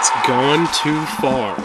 It's gone too far.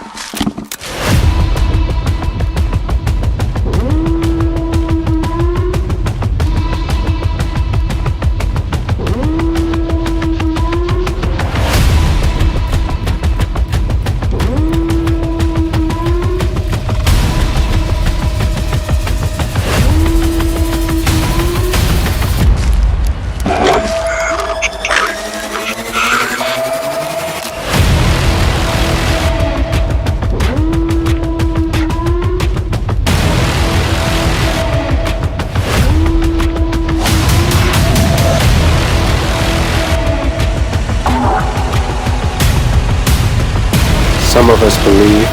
Some of us believe,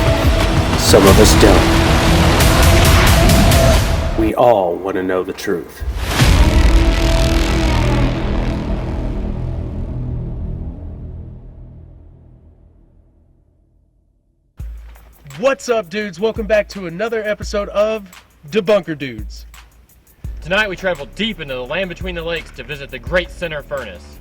some of us don't. We all want to know the truth. What's up, dudes? Welcome back to another episode of Debunker Dudes. Tonight we travel deep into the land between the lakes to visit the Great Center Furnace.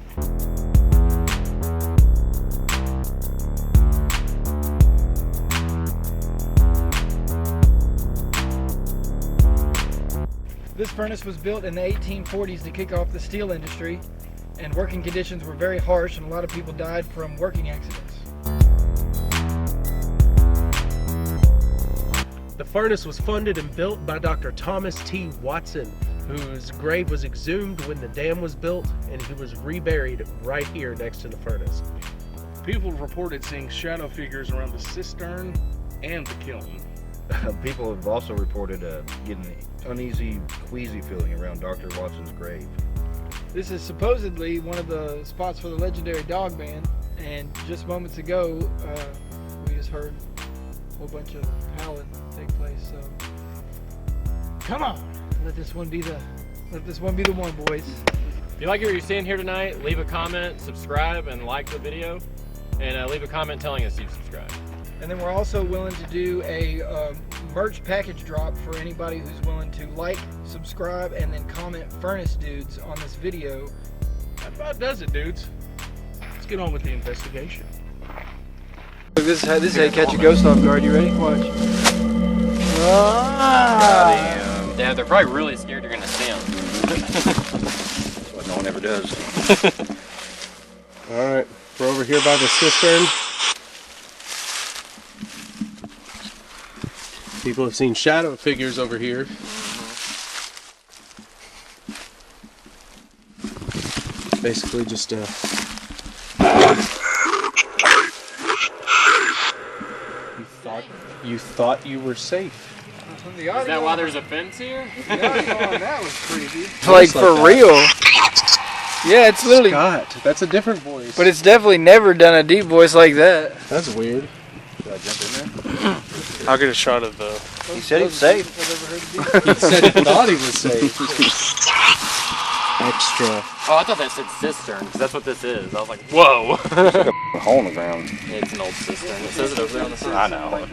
This furnace was built in the 1840s to kick off the steel industry, and working conditions were very harsh and a lot of people died from working accidents. The furnace was funded and built by Dr. Thomas T. Watson, whose grave was exhumed when the dam was built, and he was reburied right here next to the furnace. People reported seeing shadow figures around the cistern and the kiln. People have also reported getting an uneasy, queasy feeling around Dr. Watson's grave. This is supposedly one of the spots for the legendary Dogman, and just moments ago we just heard a whole bunch of howling take place. So come on, let this one be the one, boys. If you like what you're seeing here tonight, leave a comment, subscribe, and like the video, and leave a comment telling us you've subscribed. And then we're also willing to do a merch package drop for anybody who's willing to like, subscribe, and then comment Furnace Dudes on this video. That about does it, dudes. Let's get on with the investigation. This is how you catch a ghost off guard. You ready? Watch. Yeah, they're probably really scared you're gonna see them. That's what no one ever does. Alright, we're over here by the cistern. People have seen shadow figures over here. Basically just you thought you were safe. Is that why there's a fence here? That was creepy. Like for that. real. Yeah, it's literally. Scott, that's a different voice. But it's definitely never done a deep voice like that. That's weird. Should I jump in there? I'll get a shot of the... He said he's safe. He said he thought he was safe. Extra. Oh, I thought that said cistern, because that's what this is. I was like, whoa! A hole in the ground. It's an old cistern. It says it over there on the side. I know.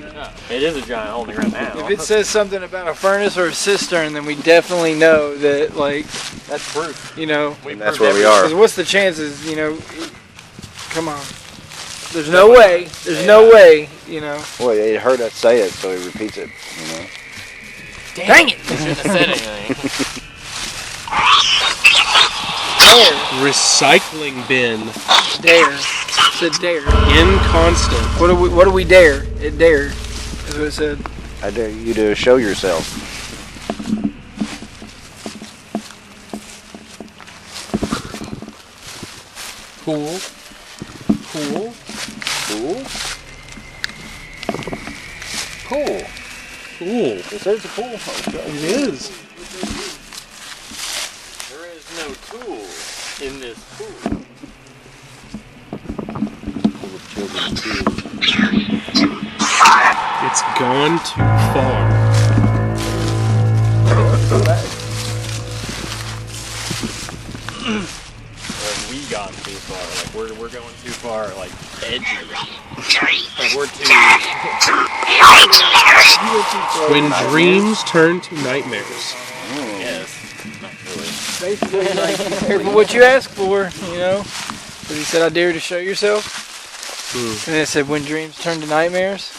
It is a giant hole in the ground now. If it says something about a furnace or a cistern, then we definitely know that, like, That's proof. you know, That's where we are. because what's the chances, you know, come on. There's no way, you know. Well, he heard us say it, so he repeats it, you know. Dang it! You shouldn't have said anything. Recycling bin. Dare. It said dare. Inconstant. What do we dare? It dare. Is what it said. I dare you to show yourself. Cool. Cool. Cool. Cool. Cool. It says it's a pool. It is. There is no tool in this pool. It's gone too far. We gone too far. Like we're going too far. Like edgy. Like we're too. When dreams turn to nightmares. Yes. Not really. Basically, like, careful what you ask for, you know. But he said, I dare you to show yourself. And it said, when dreams turn to nightmares.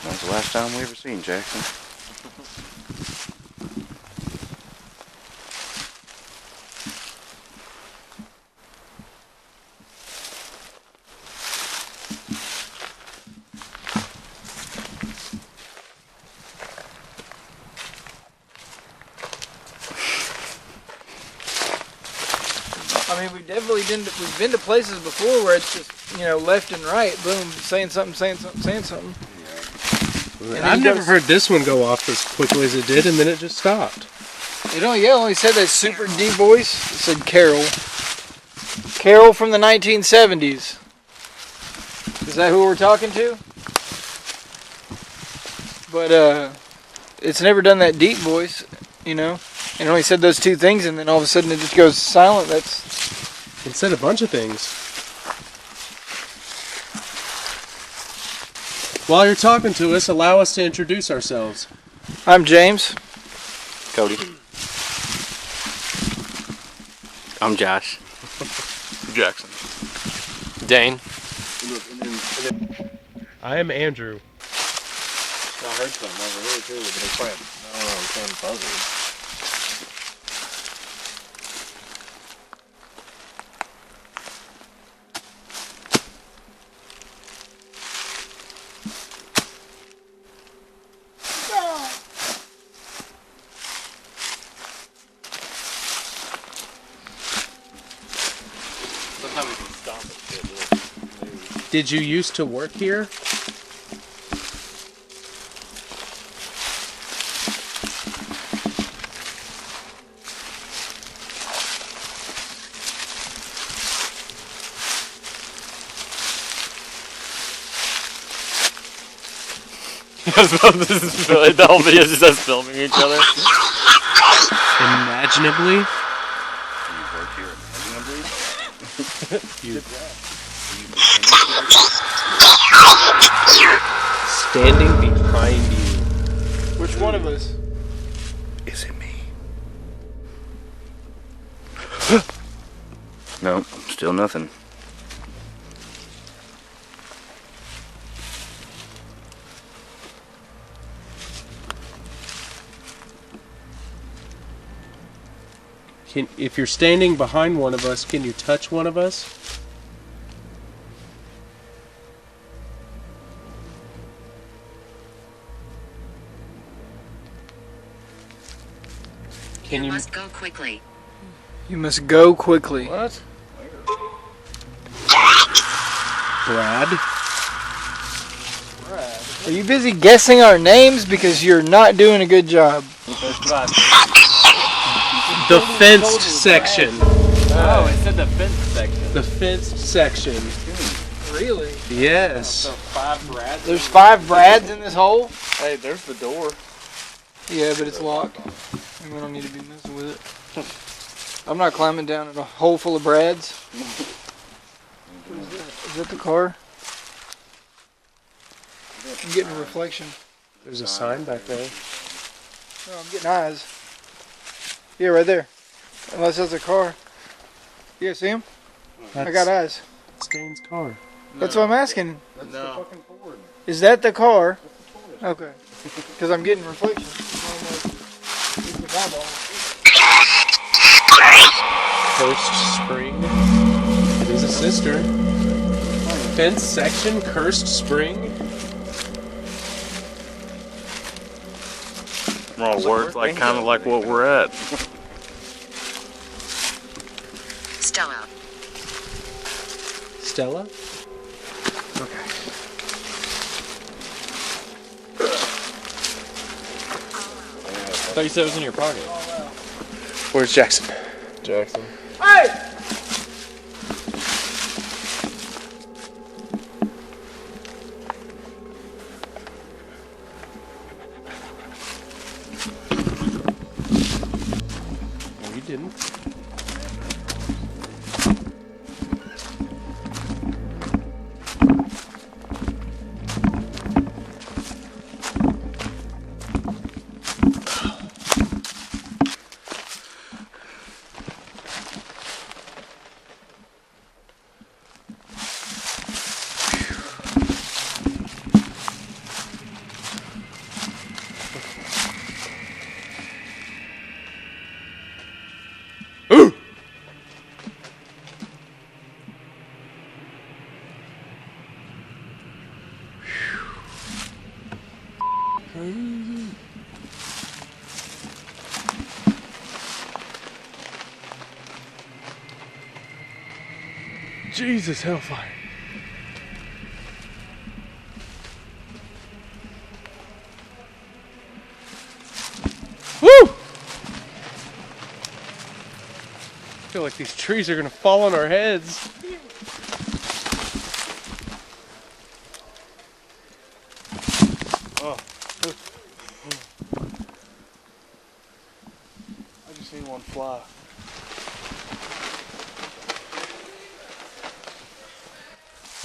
That's the last time we ever seen Jackson. I mean, we've been to places before where it's just, left and right, boom, saying something, saying something, saying something. And I've never heard this one go off as quickly as it did, and then it just stopped. It only said that super deep voice. It said Carol. Carol from the 1970s. Is that who we're talking to? But, it's never done that deep voice, And it only said those two things, and then all of a sudden it just goes silent. It said a bunch of things. While you're talking to us, allow us to introduce ourselves. I'm James. Cody. I'm Josh. Jackson. Dane. I am Andrew. I heard something over here too, but it's playing. I don't know, it's playing puzzles. Sometimes we can stop it. Did you used to work here? This is really, the whole video is just us filming each other. Imaginably? You work here imaginably? Standing behind you. Which one of us? Is it me? No, still nothing. If you're standing behind one of us, can you touch one of us? You must go quickly. You must go quickly. What? Brad? Are you busy guessing our names? Because you're not doing a good job. The fenced section. Oh, it said the fence section. The fenced section. Really? Yes. So 5 Brads. There's 5 Brads in this hole? Hey, there's the door. Yeah, but it's locked. And we don't need to be messing with it. I'm not climbing down in a hole full of Brads. What is that? Is that the car? I'm getting a reflection. There's a sign back there. No, I'm getting eyes. Yeah, right there. Unless that's a car. Yeah, see him? I got eyes. Stain's car. That's what I'm asking. That's the fucking Ford. Is that the car? Okay. Because I'm getting reflections. Cursed Spring. It is a sister. Fence section, Cursed Spring. Well, words like kind of like what we're at. Stella. Stella? Okay. I thought you said it was in your pocket. Where's Jackson? Jackson. Hey! No, you didn't. Jesus, hellfire. Woo! I feel like these trees are gonna fall on our heads. Oh. I just seen one fly.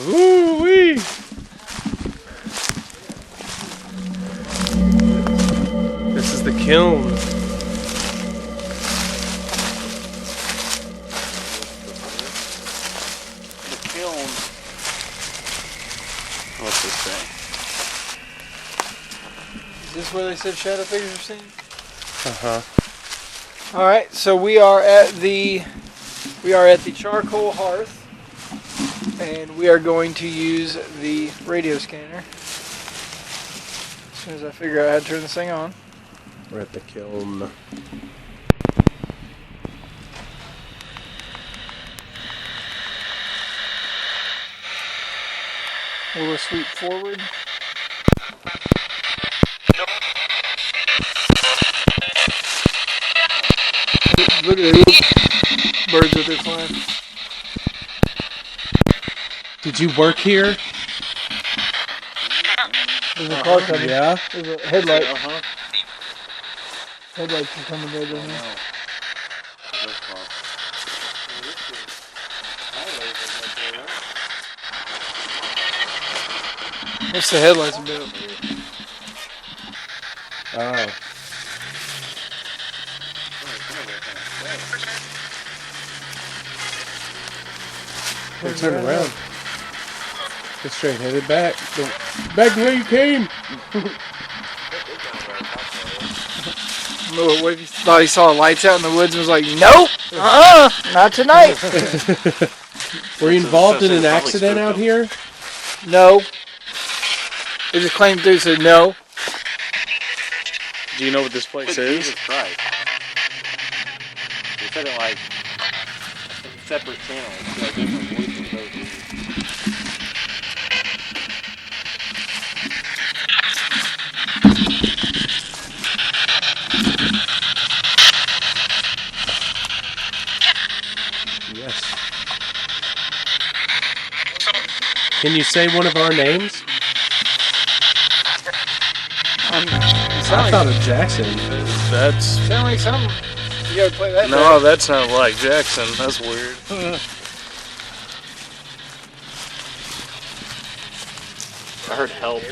Ooh wee! This is the kiln. The kiln. What's this say? Is this where they said shadow figures are seen? Uh-huh. All right, so we are at the charcoal hearth, and we are going to use the radio scanner. As soon as I figure out how to turn this thing on. We're at the kiln. We'll sweep forward. Look at these birds with their flying. Did you work here? There's a car coming. Yeah. There's a headlight. Headlights are coming right down there. What's the headlights about? Oh. Hey, turn around. Go straight, headed back. Go back the way you came. What if you thought he saw lights out in the woods and was like, nope, not tonight. Were you involved in an accident out here? No. They just claimed through said no. Do you know what this place is? Jesus Christ. They said it like separate channels. Like different voices. Yes. Can you say one of our names? I thought of Jackson. That's Sound like something. You gotta play that. no, that's not like Jackson. That's weird. I heard help.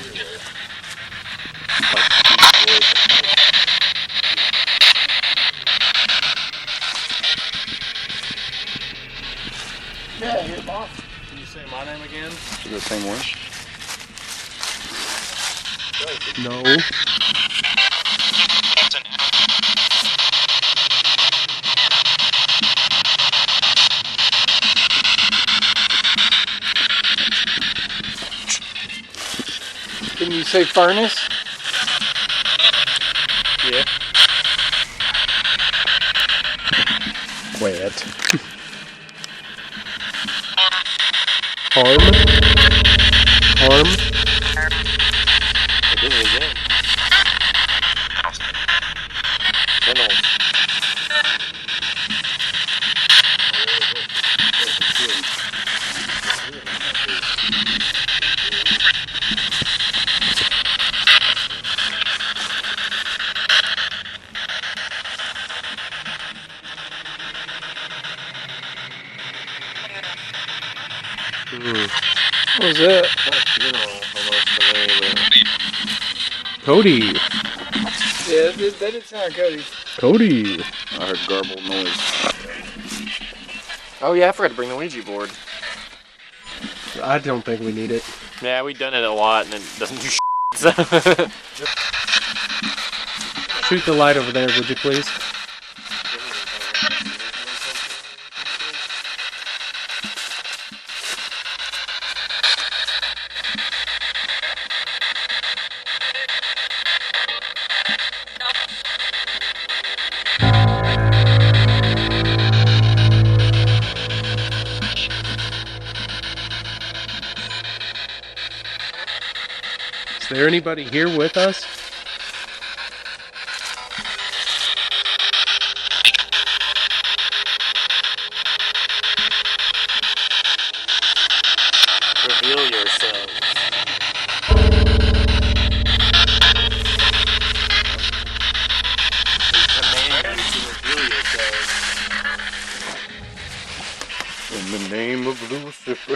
Yeah, hit him off. Can you say my name again? Is it the same one? No. Can you say furnace? Yeah. Wet. Harm. Harm. I did it again. Tunnels. What was that? Cody. Yeah, that didn't sound like Cody. Cody. I heard garbled noise. Oh yeah, I forgot to bring the Ouija board. I don't think we need it. Yeah, we've done it a lot and it doesn't do shit. So. Shoot the light over there, would you please? there anybody here with us? Reveal yourselves. We command you to reveal yourselves. In the name of Lucifer.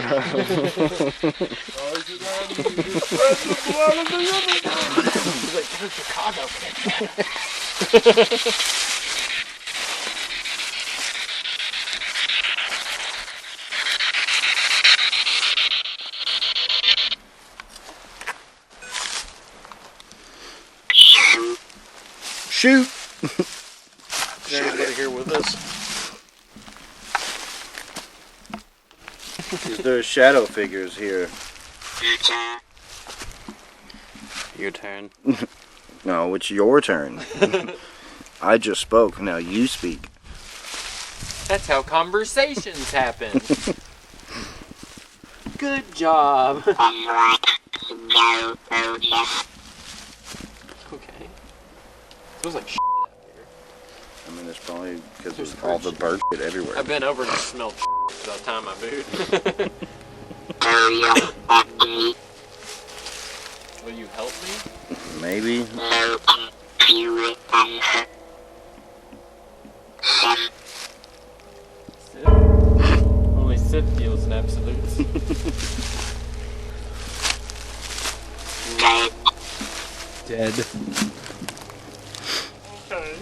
Shoot! Is there anybody here with us? Is there shadow figures here? Your turn. No, it's your turn. I just spoke, now you speak. That's how conversations happen. Good job. Okay. Smells like shit out here. I mean, it's probably because of all the bird shit everywhere. I've been over and smelled shit about time my boot. Will you help me? Maybe. Sip? Only Sip deals in absolutes. Dead. Okay.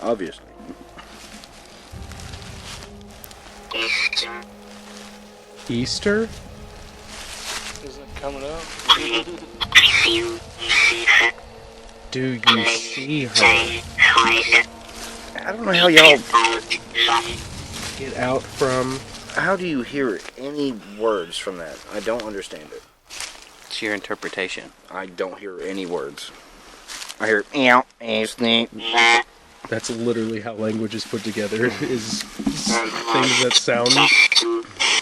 Obviously. Easter? Isn't it coming up? Do you see her? I don't know how y'all... Get out from... How do you hear any words from that? I don't understand it. It's your interpretation. I don't hear any words. I hear meow, snake. That's literally how language is put together, is things that sound...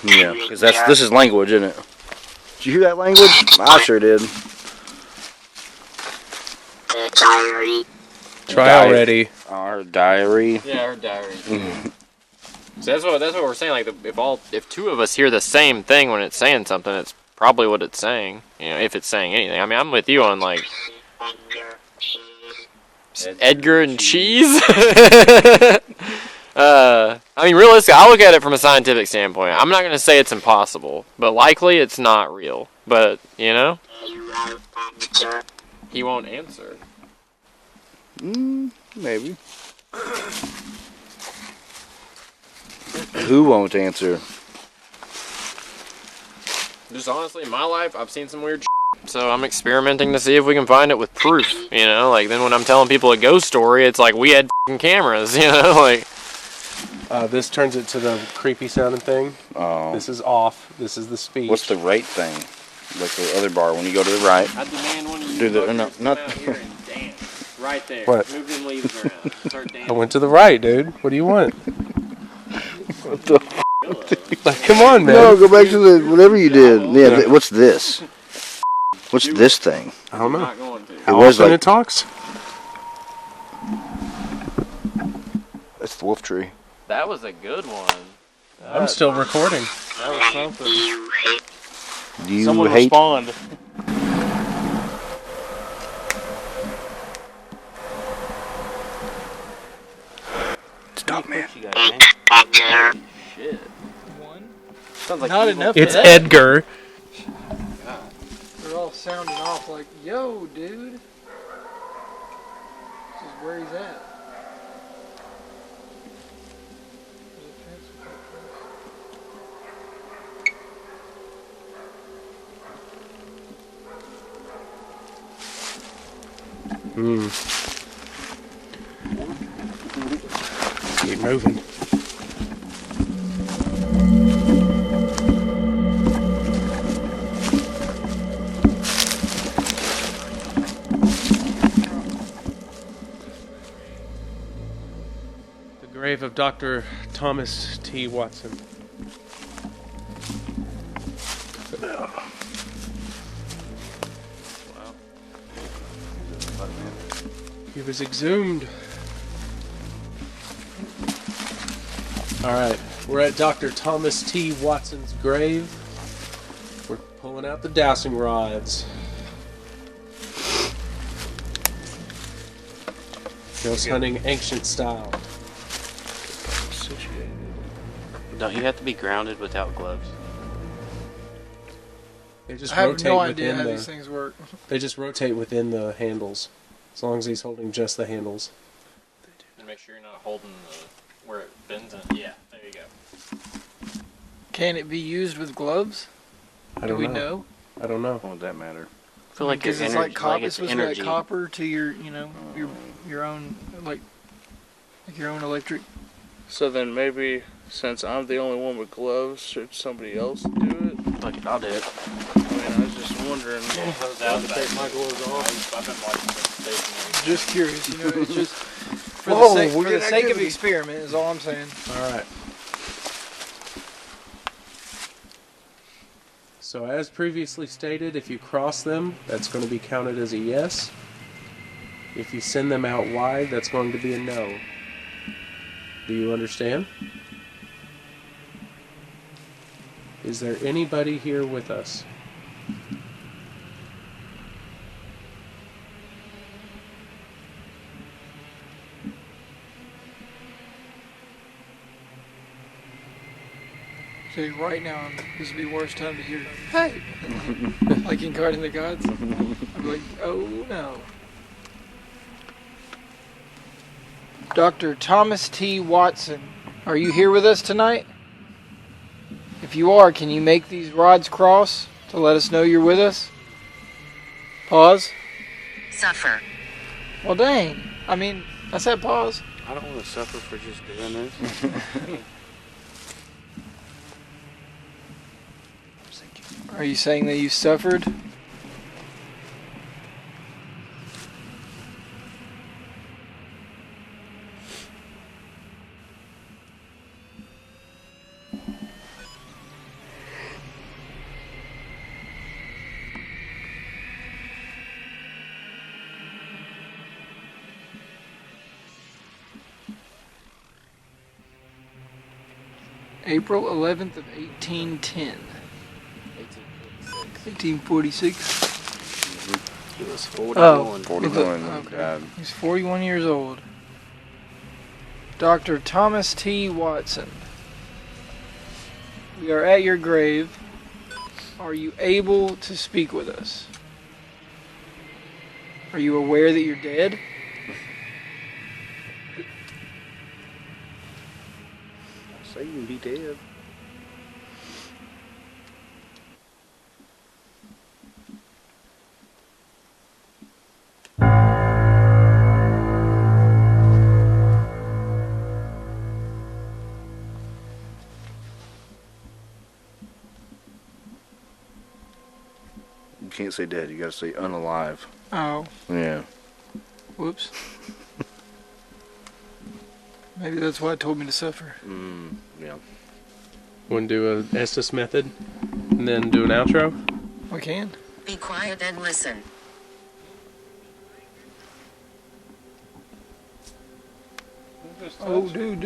Yeah, because this is language, isn't it? Did you hear that language? I sure did. Try already. Our diary. Yeah, our diary. So that's what we're saying. Like, if two of us hear the same thing when it's saying something, it's probably what it's saying. You know, if it's saying anything. I mean, I'm with you on like Edgar and cheese. I mean, realistically, I look at it from a scientific standpoint. I'm not gonna say it's impossible, but likely it's not real. But you know, he won't answer. Maybe. Who won't answer? Just honestly, in my life, I've seen some weird shit, so I'm experimenting to see if we can find it with proof, you know? Like, then when I'm telling people a ghost story, it's like, we had f***ing cameras, you know? Like, This turns it to the creepy sounding thing. Oh. This is off. This is the speech. What's the right thing? Like the other bar, when you go to the right. I demand one of you Do the- fuckers no, come not- out here and dance. Right there. What? Move them leaves around. Start I dancing. went to the right, dude. What do you want? What the Like, come on, man. No, go back to the whatever you did. Yeah, what's this? What's this thing? I don't know. Not going to. How was often like- it talks? That's the wolf tree. That was a good one. I'm still recording. That was something. You Someone hate. respond. It's Dogman. Shit. One. Sounds like Not evil. enough. It's of that. Edgar. They're all sounding off like, yo, dude. This is where he's at. There's a fence with Keep moving. The grave of Dr. Thomas T. Watson. He was exhumed. Alright, we're at Dr. Thomas T. Watson's grave. We're pulling out the dowsing rods. Ghost hunting ancient style. Don't you have to be grounded without gloves? They just I have rotate no idea within how the. these things work. They just rotate within the handles, as long as he's holding just the handles. And make sure you're not holding where it bends in. Yeah, there you go. Can it be used with gloves? I don't Do we know. know? I don't know. What would that matter? I feel like Because it's it's energy. like copper. it's It's supposed to be energy. like copper to your, your own like your own electric. So then maybe since I'm the only one with gloves, should somebody else do it? Fuck it, I'll do it. I mean, I was just wondering. I'll take my gloves off. I've been watching some stationary. Just curious, it's just for Whoa, the sake, for weird the sake of activity. experiment is all I'm saying. Alright. So as previously stated, if you cross them, that's going to be counted as a yes. If you send them out wide, that's going to be a no. Do you understand? Is there anybody here with us? So right now, this would be the worst time to hear, hey! Like in Guardian of the Gods. I'm like, oh no. Dr. Thomas T. Watson, are you here with us tonight? If you are, can you make these rods cross to let us know you're with us? Pause. Suffer. Well, dang. I mean, I said pause. I don't want to suffer for just doing this. Are you saying that you suffered? April 11th of 1810. 1846. He was 41. 41. Okay. He's 41 years old. Dr. Thomas T. Watson. We are at your grave. Are you able to speak with us? Are you aware that you're dead? Say you can be dead. You can't say dead, you gotta say unalive. Oh, Yeah. whoops. Maybe that's why it told me to suffer. Yeah. Want to do a Estes method and then do an outro? We can. Be quiet and listen. Oh, dude.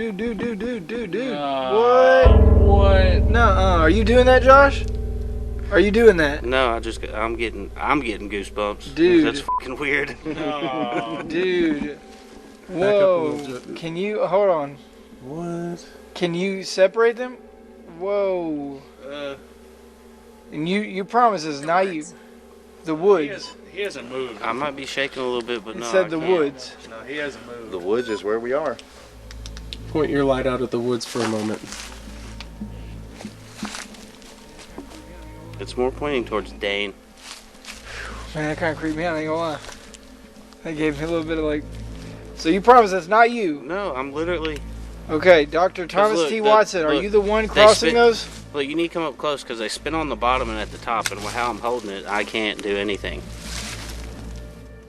What? What? Nuh-uh. Are you doing that, Josh? Are you doing that? No, I'm getting goosebumps. Dude. That's fucking weird. Dude. Back up a Whoa. little bit. Can you, hold on. What? Can you separate them? Whoa. And you promise it's not you. The woods. He hasn't moved. I might be shaking a little bit, but It no, said I the can't. woods. No, he hasn't moved. The woods is where we are. Point your light out at the woods for a moment. It's more pointing towards Dane. Man, that kind of creeped me out, I ain't gonna lie. That gave me a little bit of like... So you promise that's not you? No, I'm literally. Okay, Dr. Thomas look, T. the- Watson, are look, you the one they crossing spit- those? Look, you need to come up close because they spin on the bottom and at the top, and how I'm holding it, I can't do anything.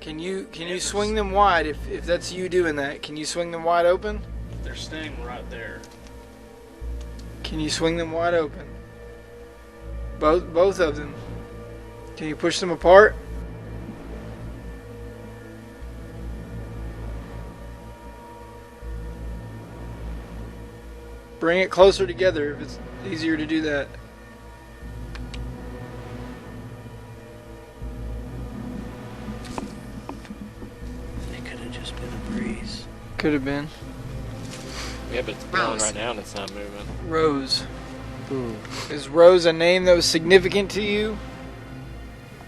Can you swing them wide if that's you doing that? Can you swing them wide open? They're staying right there. Can you swing them wide open? Both of them. Can you push them apart? Bring it closer together if it's easier to do that. It could have just been a breeze. Could have been. Yeah, but it's blowing right now and it's not moving. Rose. Is Rose a name that was significant to you?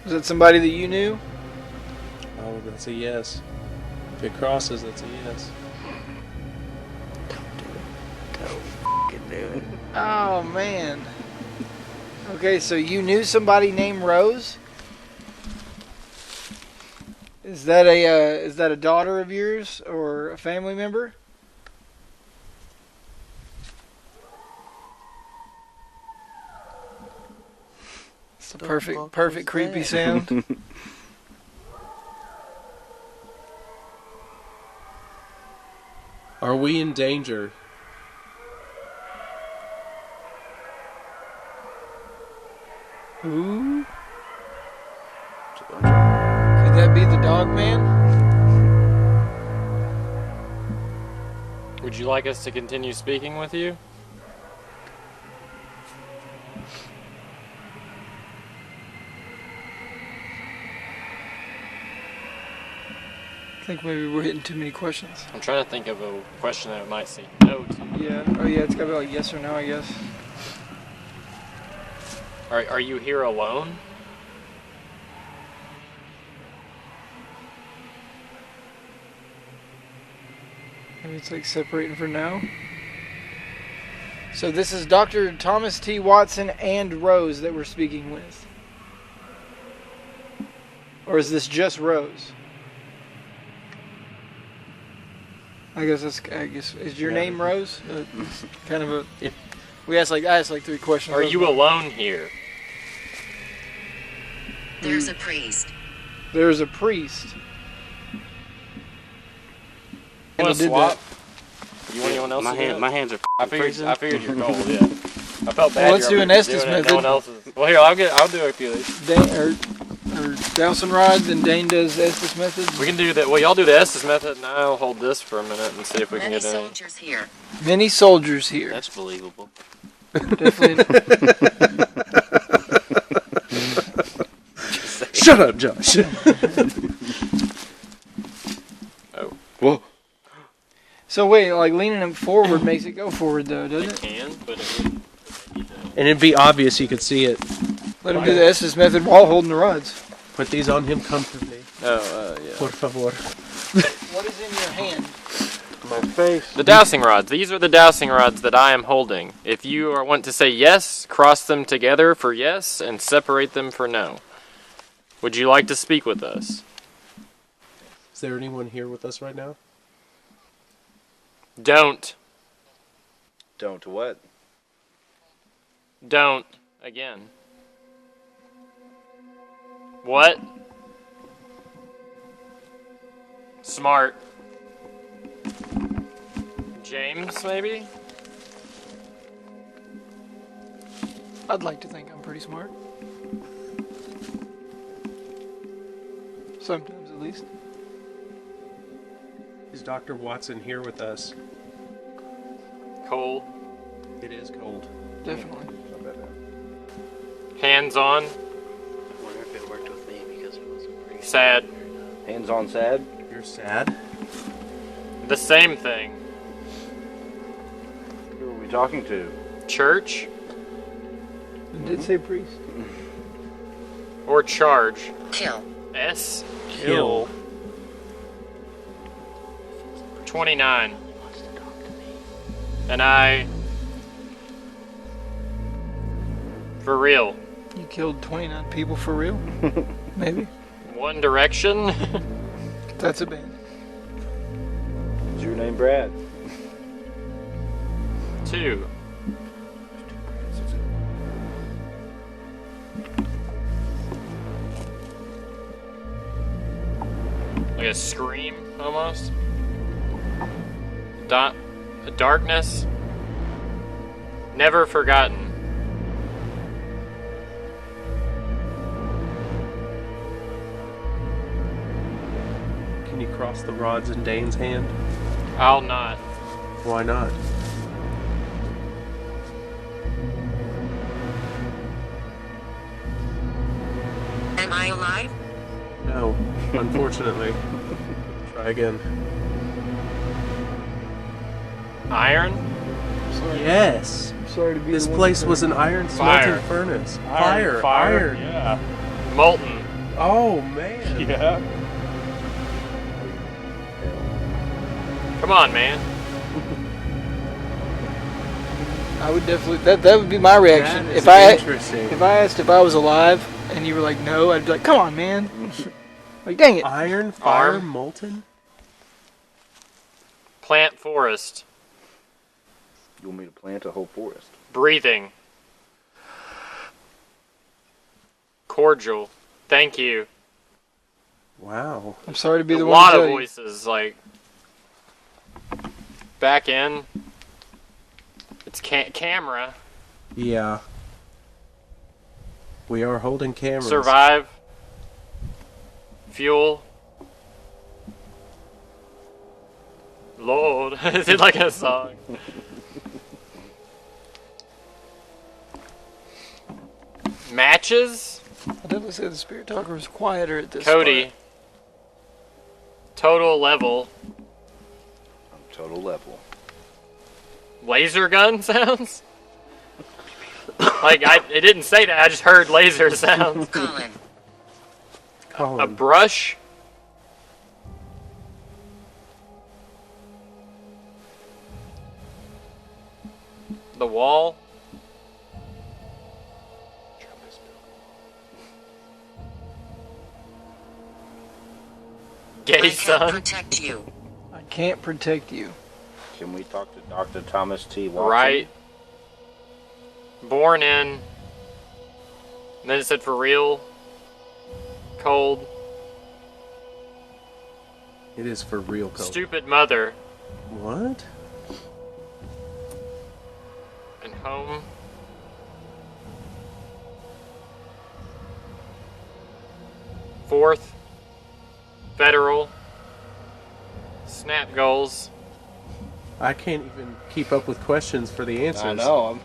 Was it somebody that you knew? Oh, that's a yes. If it crosses, that's a yes. Can do it. Oh man. Okay, so you knew somebody named Rose? Is that a daughter of yours or a family member? It's a perfect creepy sound. Are we in danger? Who? Could that be the Dogman? Would you like us to continue speaking with you? I think maybe we're hitting too many questions. I'm trying to think of a question that might say no to. Yeah. Oh yeah, it's gotta be like yes or no, I guess. Are you here alone? Maybe it's like separating for now. So this is Dr. Thomas T. Watson and Rose that we're speaking with. Or is this just Rose? I guess is your name Rose? It's kind of a. I asked like 3 questions. Are you alone here? There's a priest. There's a priest. You want to did swap? You want anyone else My, to do hand, it? my hands are I figured you're cold. Yeah. I felt bad. Well, let's you do were an doing Estes it. method. No one else is. Well, here I'll do a few of these. Or Dowsing Rod, then Dane does Estes method. We can do that. Well, y'all do the Estes method, and I'll hold this for a minute and see if we can Many get any. soldiers here. Many soldiers here. That's believable. Definitely. Shut up, Josh. Oh. Whoa. So wait, like leaning him forward makes it go forward though, doesn't It it? can, but it would. And it'd be obvious you could see it. Let him do the Estes method while holding the rods. Put these on him comfortably. Yeah. Por favor. What is in your hand? My face. The dowsing rods. These are the dowsing rods that I am holding. If you want to say yes, cross them together for yes, and separate them for no. Would you like to speak with us? Is there anyone here with us right now? Don't. Don't what? Don't. Again. What? Smart. James, maybe? I'd like to think I'm pretty smart. Sometimes at least. Is Dr. Watson here with us? Cold. It is cold. Definitely. Hands on. I wonder if it worked with me because it was a breeze. Sad. Hands on sad. You're sad? The same thing. Who are we talking to? Church It did say priest. or charge? Kill. S. Kill. 29. And I... For real. You killed 29 people for real? Maybe. One Direction. That's a band. Is your name Brad? 2. Like a scream, almost. Darkness. Never forgotten. Can you cross the rods in Dane's hand? I'll not. Why not? I alive? No, unfortunately. Try again. Iron? Yes. Sorry to be This the one place to- was an iron Fire. smelting furnace. Fire. Yeah. Molten. Oh, man. Yeah. Come on, man. I would definitely. That would be my reaction. That is If I interesting. if I asked if I was alive and you were like no, I'd be like, come on, man. Like, dang it. Iron, fire, Arm. molten? Plant forest. You want me to plant a whole forest? Breathing. Cordial. Thank you. Wow. I'm sorry to be A the one lot to of tell you. voices, like back in. It's camera. Yeah. We are holding cameras. Survive. Fuel. Lord. Is it like a song? Matches? I definitely say the spirit talker was quieter at this Cody. spot. Total level. Total level. Laser gun sounds? Like, it didn't say that, I just heard laser sounds. Colin. Colin. A brush? The wall? I Gay can't son? protect you. I can't protect you. Can we talk to Dr. Thomas T. Watson? Right. Born in. And then it said for real. Cold. It is for real cold. Stupid mother. What? And home. Fourth. Federal. Snap goals. I can't even keep up with questions for the answers. I know.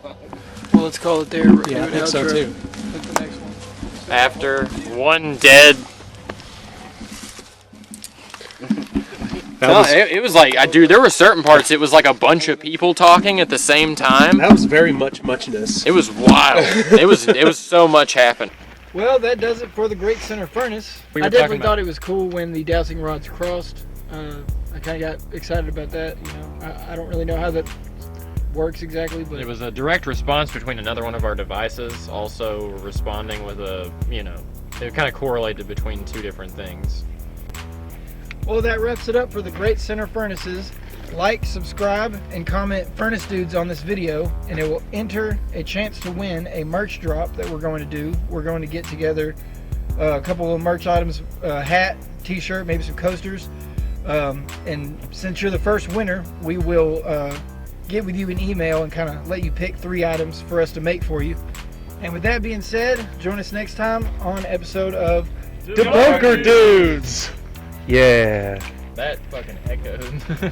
Well, let's call it there. Yeah, I Do think an so outro. too. Click the next one. After one dead. It was like, dude, there were certain parts, it was like a bunch of people talking at the same time. That was very muchness. It was wild. it was so much happening. Well, that does it for the Great Center Furnace. We were I definitely talking about- thought it was cool when the dowsing rods crossed. I kind of got excited about that. You know, I don't really know how that works exactly, but It was a direct response between another one of our devices also responding with a, it kind of correlated between two different things. well, that wraps it up for the Great Center Furnaces. Like, subscribe, and comment Furnace Dudes on this video, and it will enter a chance to win a merch drop that we're going to do. We're going to get together a couple of merch items, a hat, t-shirt, maybe some coasters. And since you're the first winner, we will get with you an email and kind of let you pick 3 items for us to make for you. And with that being said, join us next time on an episode of Debunker Dudes. Yeah. That fucking echoed.